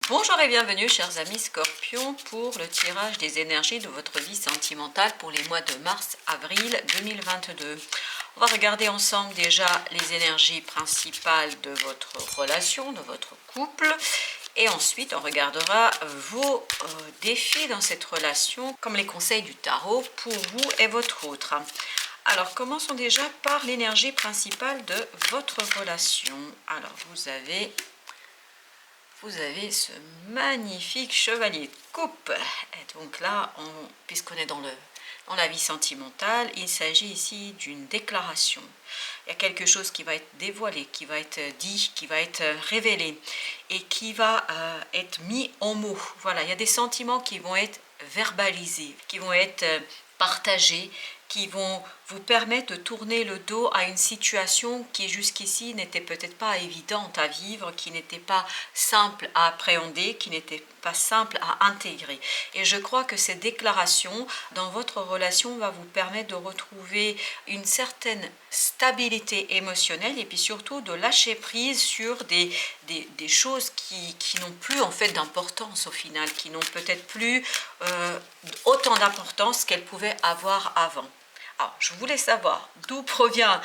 Bonjour et bienvenue chers amis Scorpions pour le tirage des énergies de votre vie sentimentale pour les mois de mars-avril 2022. On va regarder ensemble déjà les énergies principales de votre relation, de votre couple. Et ensuite, on regardera vos défis dans cette relation, comme les conseils du tarot pour vous et votre autre. Alors, commençons déjà par l'énergie principale de votre relation. Alors, vous avez ce magnifique chevalier de coupe. Et donc là, puisqu'on est dans la vie sentimentale, il s'agit ici d'une déclaration. Il y a quelque chose qui va être dévoilé, qui va être dit, qui va être révélé et qui va être mis en mots. Voilà, il y a des sentiments qui vont être verbalisés, qui vont être partagés, qui vont vous permettre de tourner le dos à une situation qui jusqu'ici n'était peut-être pas évidente à vivre, qui n'était pas simple à appréhender, qui n'était pas simple à intégrer. Et je crois que cette déclaration dans votre relation va vous permettre de retrouver une certaine stabilité émotionnelle et puis surtout de lâcher prise sur des choses qui n'ont plus en fait d'importance au final, qui n'ont peut-être plus autant d'importance qu'elles pouvaient avoir avant. Alors, je voulais savoir d'où provient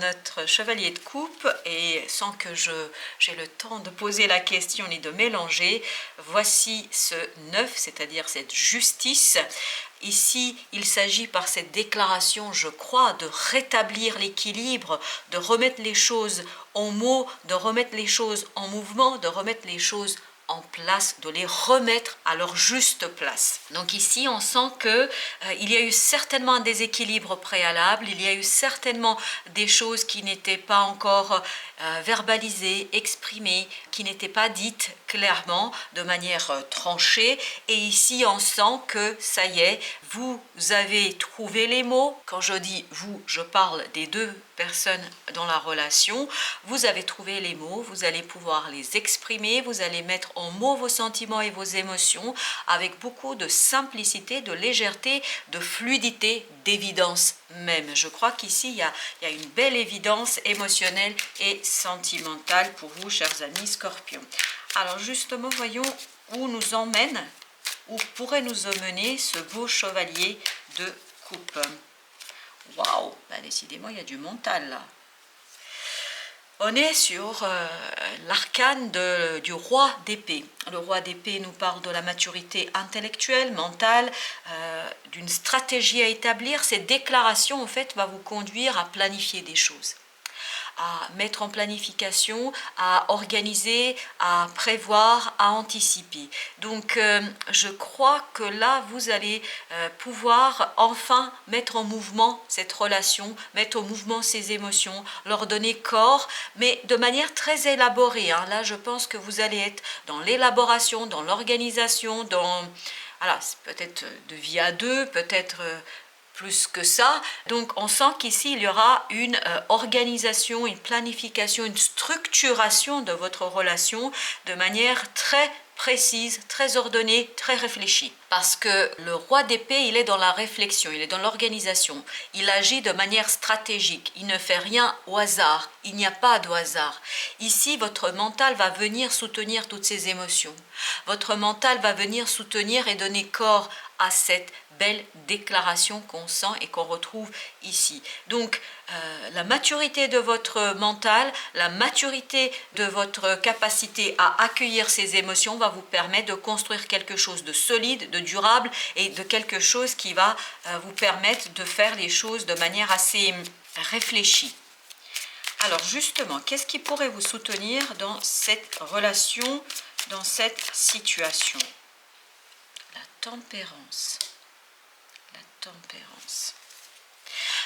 notre chevalier de coupe et sans que j'ai le temps de poser la question ni de mélanger, voici ce 9, c'est-à-dire cette justice. Ici, il s'agit par cette déclaration, je crois, de rétablir l'équilibre, de remettre les choses en mots, de remettre les choses en mouvement, de remettre les choses en place, de les remettre à leur juste place. Donc ici, on sent que il y a eu certainement un déséquilibre préalable, il y a eu certainement des choses qui n'étaient pas encore verbalisées, exprimées, qui n'étaient pas dites clairement, de manière tranchée. Et ici, on sent que ça y est, vous avez trouvé les mots. Quand je dis vous, je parle des deux personnes dans la relation. Vous avez trouvé les mots, vous allez pouvoir les exprimer, vous allez mettre en mots vos sentiments et vos émotions avec beaucoup de simplicité, de légèreté, de fluidité, d'évidence même. Je crois qu'ici, il y a une belle évidence émotionnelle et sentimentale pour vous, chers amis Scorpions. Alors justement, voyons où nous emmène, où pourrait nous emmener ce beau chevalier de coupe. Waouh, bah décidément, il y a du mental là. On est sur l'arcane du roi d'épée. Le roi d'épée nous parle de la maturité intellectuelle, mentale, d'une stratégie à établir. Cette déclaration, en fait, va vous conduire à planifier des choses, à mettre en planification, à organiser, à prévoir, à anticiper. Donc, je crois que là, vous allez pouvoir enfin mettre en mouvement cette relation, mettre en mouvement ces émotions, leur donner corps, mais de manière très élaborée. Hein. Là, je pense que vous allez être dans l'élaboration, dans l'organisation, dans... Voilà, c'est peut-être de vie à deux, peut-être... plus que ça. Donc on sent qu'ici il y aura une organisation, une planification, une structuration de votre relation de manière très précise, très ordonnée, très réfléchie. Parce que le roi d'épée, il est dans la réflexion, il est dans l'organisation. Il agit de manière stratégique, il ne fait rien au hasard, il n'y a pas de hasard. Ici, votre mental va venir soutenir toutes ces émotions. Votre mental va venir soutenir et donner corps à cette belle déclaration qu'on sent et qu'on retrouve ici. Donc, la maturité de votre mental, la maturité de votre capacité à accueillir ces émotions va vous permettre de construire quelque chose de solide, de durable et de quelque chose qui va vous permettre de faire les choses de manière assez réfléchie. Alors justement, qu'est-ce qui pourrait vous soutenir dans cette relation, dans cette situation? La tempérance. La tempérance.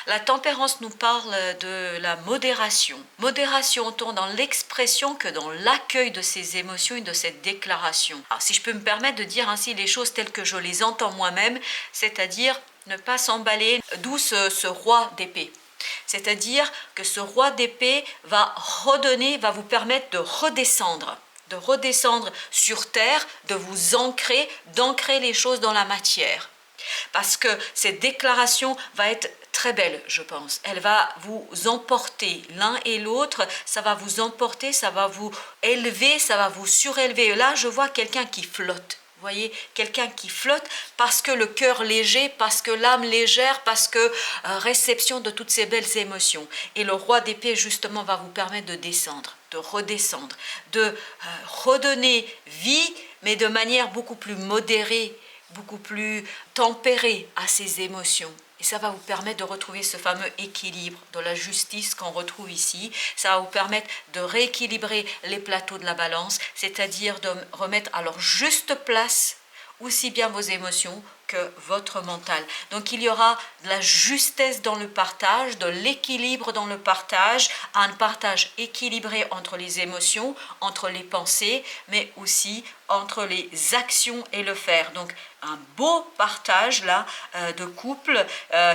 La tempérance nous parle de la modération. Modération autant dans l'expression que dans l'accueil de ces émotions et de cette déclaration. Alors, si je peux me permettre de dire ainsi les choses telles que je les entends moi-même, c'est-à-dire ne pas s'emballer, d'où ce roi d'épée. C'est-à-dire que ce roi d'épée va redonner, va vous permettre de redescendre sur terre, de vous ancrer, d'ancrer les choses dans la matière. Parce que cette déclaration va être très belle, je pense. Elle va vous emporter l'un et l'autre, ça va vous emporter, ça va vous élever, ça va vous surélever. Là, je vois quelqu'un qui flotte. Vous voyez, quelqu'un qui flotte parce que le cœur léger, parce que l'âme légère, parce que réception de toutes ces belles émotions. Et le roi d'épée, justement, va vous permettre de descendre, de redescendre, de redonner vie, mais de manière beaucoup plus modérée, beaucoup plus tempérée à ces émotions. Et ça va vous permettre de retrouver ce fameux équilibre de la justice qu'on retrouve ici. Ça va vous permettre de rééquilibrer les plateaux de la balance, c'est-à-dire de remettre à leur juste place aussi bien vos émotions que votre mental. Donc il y aura de la justesse dans le partage, de l'équilibre dans le partage, un partage équilibré entre les émotions, entre les pensées, mais aussi entre les actions et le faire. Donc un beau partage là de couple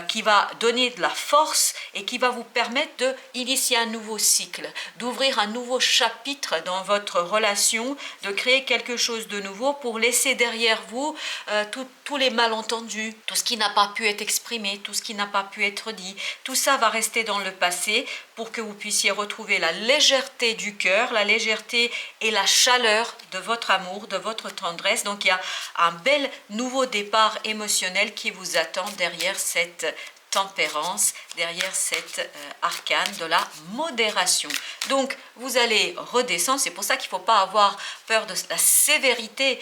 qui va donner de la force et qui va vous permettre d'initier un nouveau cycle, d'ouvrir un nouveau chapitre dans votre relation, de créer quelque chose de nouveau pour laisser derrière vous tous les malentendus, tout ce qui n'a pas pu être exprimé, tout ce qui n'a pas pu être dit. Tout ça va rester dans le passé pour que vous puissiez retrouver la légèreté du cœur, la légèreté et la chaleur de votre amour, de votre tendresse. Donc il y a un bel nouveau départ émotionnel qui vous attend derrière cette tempérance, derrière cet arcane de la modération. Donc vous allez redescendre, c'est pour ça qu'il ne faut pas avoir peur de la sévérité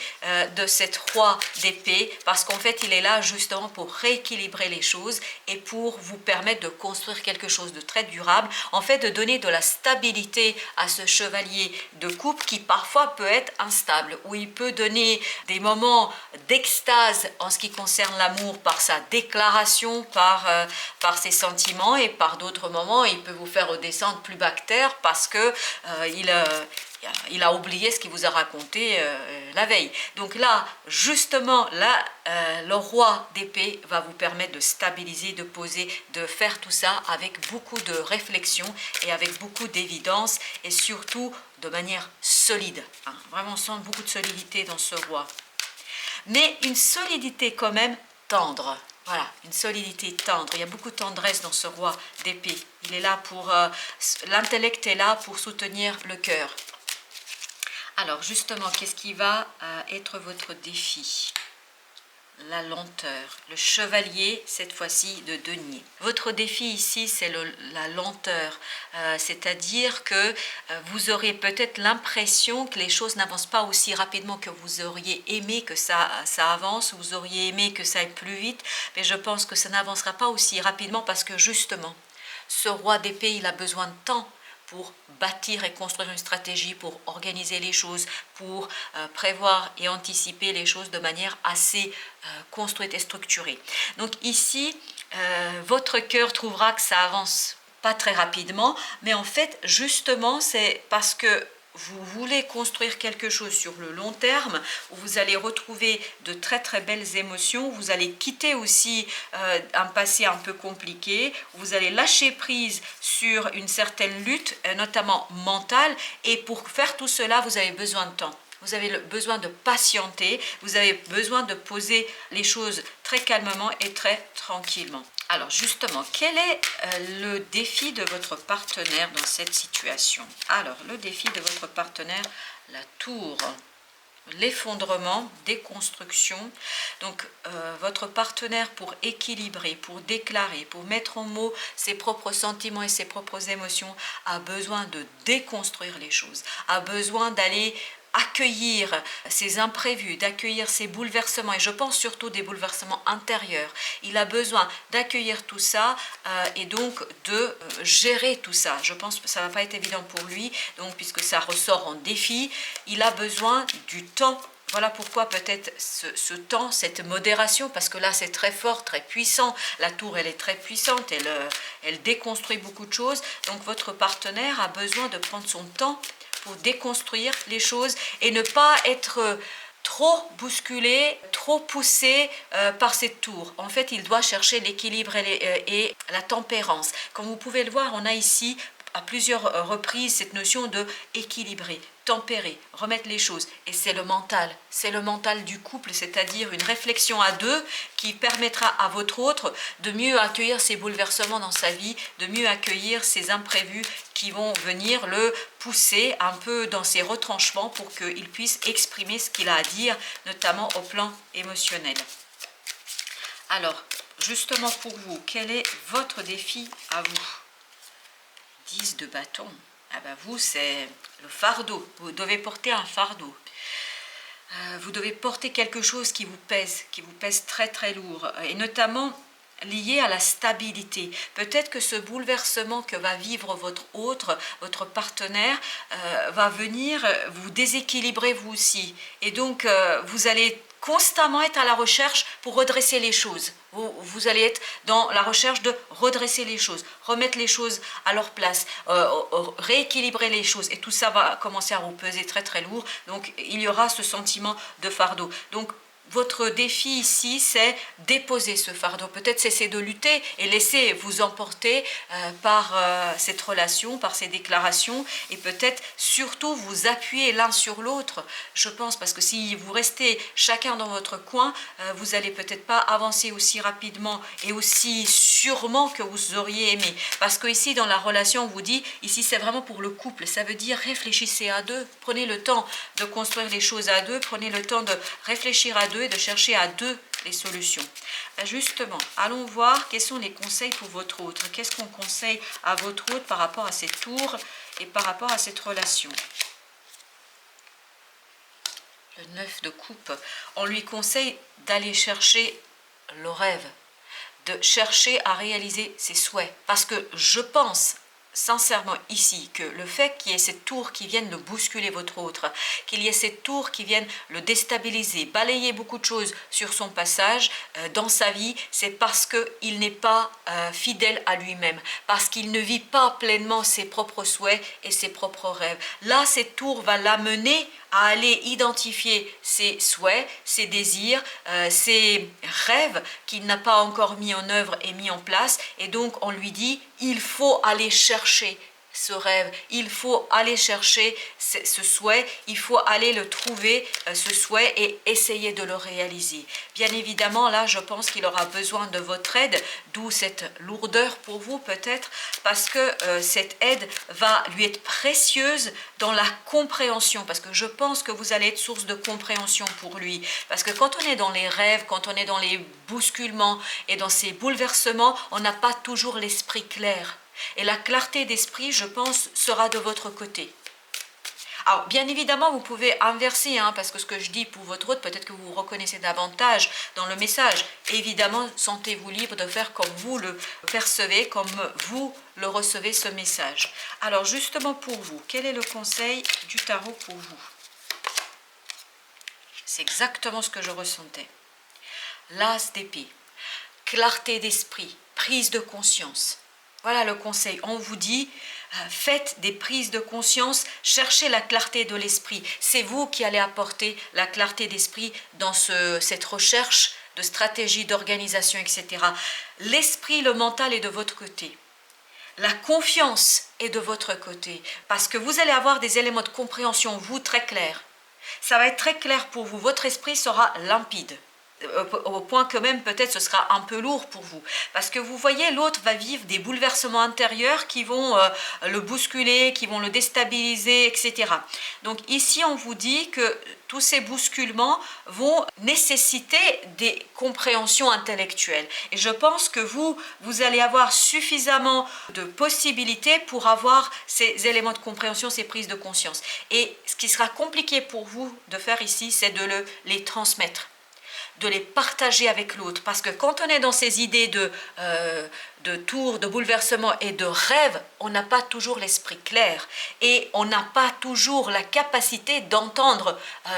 de cet roi d'épée, parce qu'en fait il est là justement pour rééquilibrer les choses et pour vous permettre de construire quelque chose de très durable, en fait de donner de la stabilité à ce chevalier de coupe qui parfois peut être instable, où il peut donner des moments d'extase en ce qui concerne l'amour par sa déclaration, par ses sentiments, et par d'autres moments il peut vous faire redescendre plus bas que terre parce que il a oublié ce qu'il vous a raconté la veille. Donc là, justement, là, le roi d'épée va vous permettre de stabiliser, de poser, de faire tout ça avec beaucoup de réflexion et avec beaucoup d'évidence et surtout de manière solide. Hein. Vraiment, on sent beaucoup de solidité dans ce roi. Mais une solidité quand même tendre. Voilà, une solidité tendre. Il y a beaucoup de tendresse dans ce roi d'épée. Il est là pour... l'intellect est là pour soutenir le cœur. Alors justement, qu'est-ce qui va être votre défi? La lenteur. Le chevalier, cette fois-ci, de denier. Votre défi ici, c'est la lenteur. C'est-à-dire que vous aurez peut-être l'impression que les choses n'avancent pas aussi rapidement que vous auriez aimé que ça avance, vous auriez aimé que ça aille plus vite, mais je pense que ça n'avancera pas aussi rapidement parce que justement, ce roi d'épée, il a besoin de temps pour bâtir et construire une stratégie, pour organiser les choses, pour prévoir et anticiper les choses de manière assez construite et structurée. Donc ici, votre cœur trouvera que ça avance pas très rapidement, mais en fait, justement, c'est parce que vous voulez construire quelque chose sur le long terme, où vous allez retrouver de très très belles émotions, vous allez quitter aussi un passé un peu compliqué, vous allez lâcher prise sur une certaine lutte, notamment mentale, et pour faire tout cela, vous avez besoin de temps. Vous avez besoin de patienter, vous avez besoin de poser les choses très calmement et très tranquillement. Alors justement, quel est le défi de votre partenaire dans cette situation? Alors, le défi de votre partenaire, la tour, l'effondrement, déconstruction. Donc, votre partenaire, pour équilibrer, pour déclarer, pour mettre en mots ses propres sentiments et ses propres émotions, a besoin de déconstruire les choses, a besoin d'aller accueillir ces imprévus, d'accueillir ces bouleversements, et je pense surtout des bouleversements intérieurs. Il a besoin d'accueillir tout ça et donc de gérer tout ça. Je pense que ça ne va pas être évident pour lui, donc puisque ça ressort en défi, il a besoin du temps. Voilà pourquoi peut-être ce temps, cette modération, parce que là c'est très fort, très puissant. La tour, elle est très puissante, elle déconstruit beaucoup de choses. Donc votre partenaire a besoin de prendre son temps pour déconstruire les choses et ne pas être trop bousculé, trop poussé par cette tour. En fait, il doit chercher l'équilibre et la tempérance. Comme vous pouvez le voir, on a ici à plusieurs reprises cette notion de équilibrer, tempérer, remettre les choses. Et c'est le mental du couple, c'est-à-dire une réflexion à deux qui permettra à votre autre de mieux accueillir ces bouleversements dans sa vie, de mieux accueillir ces imprévus qui vont venir le pousser un peu dans ses retranchements pour qu'il puisse exprimer ce qu'il a à dire, notamment au plan émotionnel. Alors, justement pour vous, quel est votre défi à vous? 10 de bâton. Ah ben vous, c'est le fardeau. Vous devez porter un fardeau. Vous devez porter quelque chose qui vous pèse très très lourd. Et notamment lié à la stabilité. Peut-être que ce bouleversement que va vivre votre partenaire, va venir vous déséquilibrer vous aussi. Et donc, vous allez constamment être à la recherche pour redresser les choses. Vous allez être dans la recherche de redresser les choses, remettre les choses à leur place, rééquilibrer les choses. Et tout ça va commencer à vous peser très très lourd. Donc, il y aura ce sentiment de fardeau. Donc, votre défi ici, c'est déposer ce fardeau. Peut-être cesser de lutter et laisser vous emporter par cette relation, par ces déclarations, et peut-être surtout vous appuyer l'un sur l'autre, je pense, parce que si vous restez chacun dans votre coin, vous n'allez peut-être pas avancer aussi rapidement et aussi sûrement que vous auriez aimé. Parce que ici, dans la relation, on vous dit, ici c'est vraiment pour le couple, ça veut dire réfléchissez à deux, prenez le temps de construire les choses à deux, prenez le temps de réfléchir à deux, et de chercher à deux les solutions. Justement, allons voir quels sont les conseils pour votre autre. Qu'est-ce qu'on conseille à votre autre par rapport à ces tours et par rapport à cette relation? Le 9 de coupe, on lui conseille d'aller chercher le rêve, de chercher à réaliser ses souhaits. Parce que je pense sincèrement ici que le fait qu'il y ait cette tour qui vienne le bousculer votre autre, qu'il y ait cette tour qui vienne le déstabiliser, balayer beaucoup de choses sur son passage dans sa vie, c'est parce qu'il n'est pas fidèle à lui-même, parce qu'il ne vit pas pleinement ses propres souhaits et ses propres rêves. Là, cette tour va l'amener à aller identifier ses souhaits, ses désirs, ses rêves qu'il n'a pas encore mis en œuvre et mis en place. Et donc, on lui dit, il faut aller chercher ce rêve, il faut aller chercher ce souhait, il faut aller le trouver, ce souhait, et essayer de le réaliser. Bien évidemment, là, je pense qu'il aura besoin de votre aide, d'où cette lourdeur pour vous peut-être, parce que cette aide va lui être précieuse dans la compréhension, parce que je pense que vous allez être source de compréhension pour lui. Parce que quand on est dans les rêves, quand on est dans les bousculements et dans ces bouleversements, on n'a pas toujours l'esprit clair. Et la clarté d'esprit, je pense, sera de votre côté. Alors, bien évidemment, vous pouvez inverser, parce que ce que je dis pour votre autre, peut-être que vous vous reconnaissez davantage dans le message. Évidemment, sentez-vous libre de faire comme vous le percevez, comme vous le recevez, ce message. Alors, justement pour vous, quel est le conseil du tarot pour vous? C'est exactement ce que je ressentais. L'as d'épée, clarté d'esprit, prise de conscience. Voilà le conseil. On vous dit, faites des prises de conscience, cherchez la clarté de l'esprit. C'est vous qui allez apporter la clarté d'esprit dans cette recherche de stratégie, d'organisation, etc. L'esprit, le mental est de votre côté. La confiance est de votre côté. Parce que vous allez avoir des éléments de compréhension, vous, très clairs. Ça va être très clair pour vous. Votre esprit sera limpide. Au point que même peut-être ce sera un peu lourd pour vous, parce que vous voyez, l'autre va vivre des bouleversements intérieurs qui vont le bousculer, qui vont le déstabiliser, etc. Donc ici on vous dit que tous ces bousculements vont nécessiter des compréhensions intellectuelles, et je pense que vous allez avoir suffisamment de possibilités pour avoir ces éléments de compréhension, ces prises de conscience. Et ce qui sera compliqué pour vous de faire ici, c'est de les transmettre, de les partager avec l'autre. Parce que quand on est dans ces idées de tours, de bouleversement et de rêve, on n'a pas toujours l'esprit clair. Et on n'a pas toujours la capacité d'entendre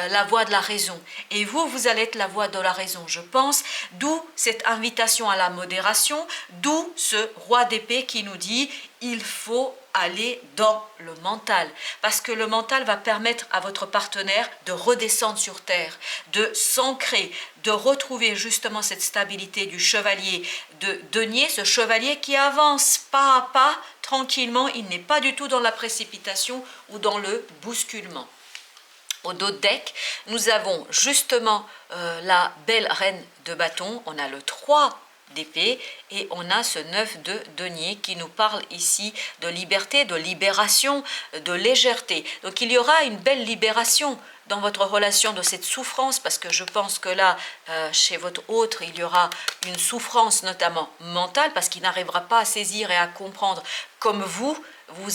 la voix de la raison. Et vous allez être la voix de la raison, je pense. D'où cette invitation à la modération, d'où ce roi d'épée qui nous dit, il faut aller dans le mental, parce que le mental va permettre à votre partenaire de redescendre sur terre, de s'ancrer, de retrouver justement cette stabilité du chevalier de denier, ce chevalier qui avance pas à pas, tranquillement. Il n'est pas du tout dans la précipitation ou dans le bousculement. Au dos de deck, nous avons justement la belle reine de bâton, on a le 3 d'épée et on a ce 9 de denier qui nous parle ici de liberté, de libération, de légèreté. Donc il y aura une belle libération dans votre relation de cette souffrance, parce que je pense que là, chez votre autre, il y aura une souffrance notamment mentale, parce qu'il n'arrivera pas à saisir et à comprendre comme vous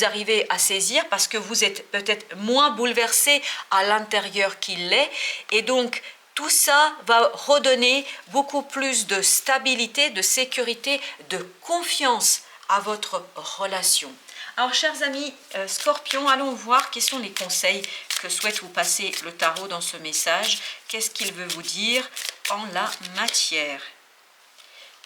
arrivez à saisir, parce que vous êtes peut-être moins bouleversé à l'intérieur qu'il l'est, et donc tout ça va redonner beaucoup plus de stabilité, de sécurité, de confiance à votre relation. Alors, chers amis Scorpions, allons voir quels sont les conseils que souhaite vous passer le tarot dans ce message. Qu'est-ce qu'il veut vous dire en la matière?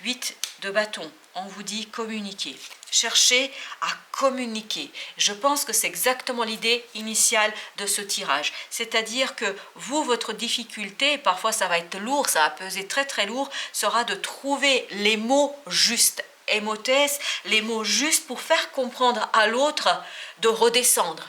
8 de bâton, on vous dit communiquer. Cherchez à communiquer. Je pense que c'est exactement l'idée initiale de ce tirage. C'est-à-dire que vous, votre difficulté, parfois ça va être lourd, ça va peser très très lourd, sera de trouver les mots justes. Émothèse, les mots justes pour faire comprendre à l'autre de redescendre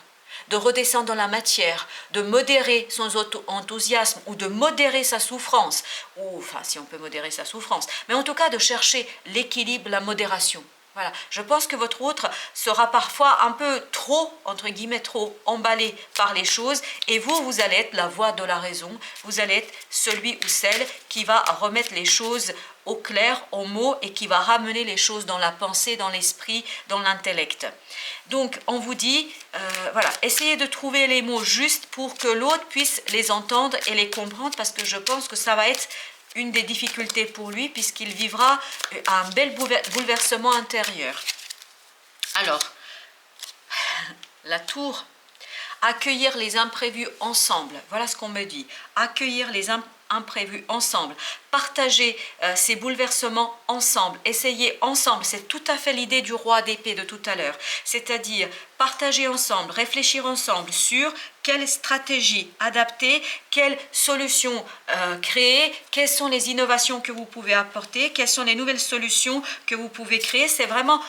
dans la matière, de modérer son enthousiasme ou de modérer sa souffrance, ou enfin si on peut modérer sa souffrance, mais en tout cas de chercher l'équilibre, la modération. Voilà, je pense que votre autre sera parfois un peu trop, entre guillemets, trop emballé par les choses, et vous allez être la voix de la raison, vous allez être celui ou celle qui va remettre les choses au clair, aux mots, et qui va ramener les choses dans la pensée, dans l'esprit, dans l'intellect. Donc, on vous dit, voilà, essayez de trouver les mots justes pour que l'autre puisse les entendre et les comprendre, parce que je pense que ça va être une des difficultés pour lui, puisqu'il vivra un bel bouleversement intérieur. Alors, la tour, accueillir les imprévus ensemble, voilà ce qu'on me dit, accueillir les imprévus ensemble, partager ces bouleversements ensemble, essayer ensemble, c'est tout à fait l'idée du roi d'épée de tout à l'heure, c'est-à-dire partager ensemble, réfléchir ensemble sur quelle stratégie adapter, quelle solution créer, quelles sont les innovations que vous pouvez apporter, quelles sont les nouvelles solutions que vous pouvez créer. C'est vraiment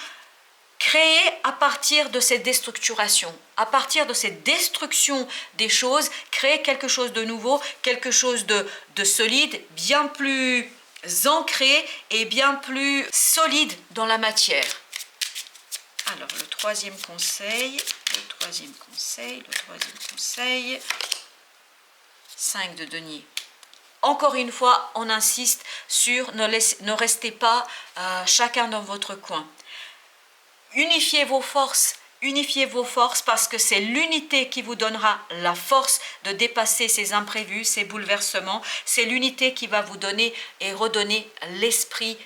créer à partir de cette déstructuration, à partir de cette destruction des choses, créer quelque chose de nouveau, quelque chose de solide, bien plus ancré et bien plus solide dans la matière. Alors, le troisième conseil, 5 de denier. Encore une fois, on insiste sur ne restez pas chacun dans votre coin. Unifiez vos forces parce que c'est l'unité qui vous donnera la force de dépasser ces imprévus, ces bouleversements. C'est l'unité qui va vous donner et redonner l'esprit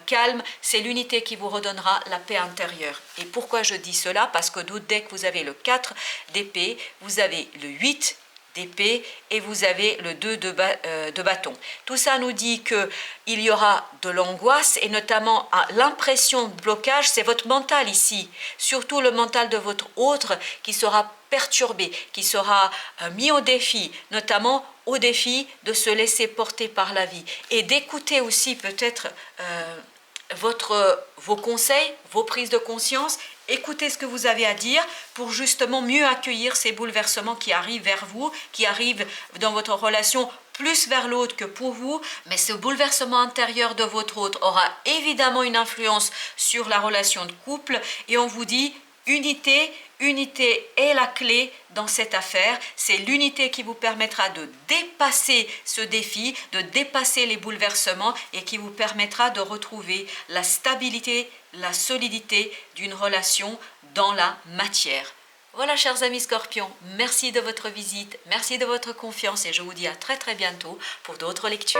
calme. C'est l'unité qui vous redonnera la paix intérieure. Et pourquoi je dis cela? Parce que d'autres decks, vous avez le 4 d'épée, vous avez le 8 d'épée et vous avez le 2 de bâton. Tout ça nous dit qu'il y aura de l'angoisse et notamment l'impression de blocage, c'est votre mental ici, surtout le mental de votre autre qui sera perturbé, qui sera mis au défi, notamment au défi de se laisser porter par la vie et d'écouter aussi peut-être vos conseils, vos prises de conscience. Écoutez ce que vous avez à dire pour justement mieux accueillir ces bouleversements qui arrivent vers vous, qui arrivent dans votre relation plus vers l'autre que pour vous. Mais ce bouleversement intérieur de votre autre aura évidemment une influence sur la relation de couple. Et on vous dit unité est la clé dans cette affaire. C'est l'unité qui vous permettra de dépasser ce défi, de dépasser les bouleversements et qui vous permettra de retrouver la stabilité, la solidité d'une relation dans la matière. Voilà, chers amis Scorpions, merci de votre visite, merci de votre confiance et je vous dis à très très bientôt pour d'autres lectures.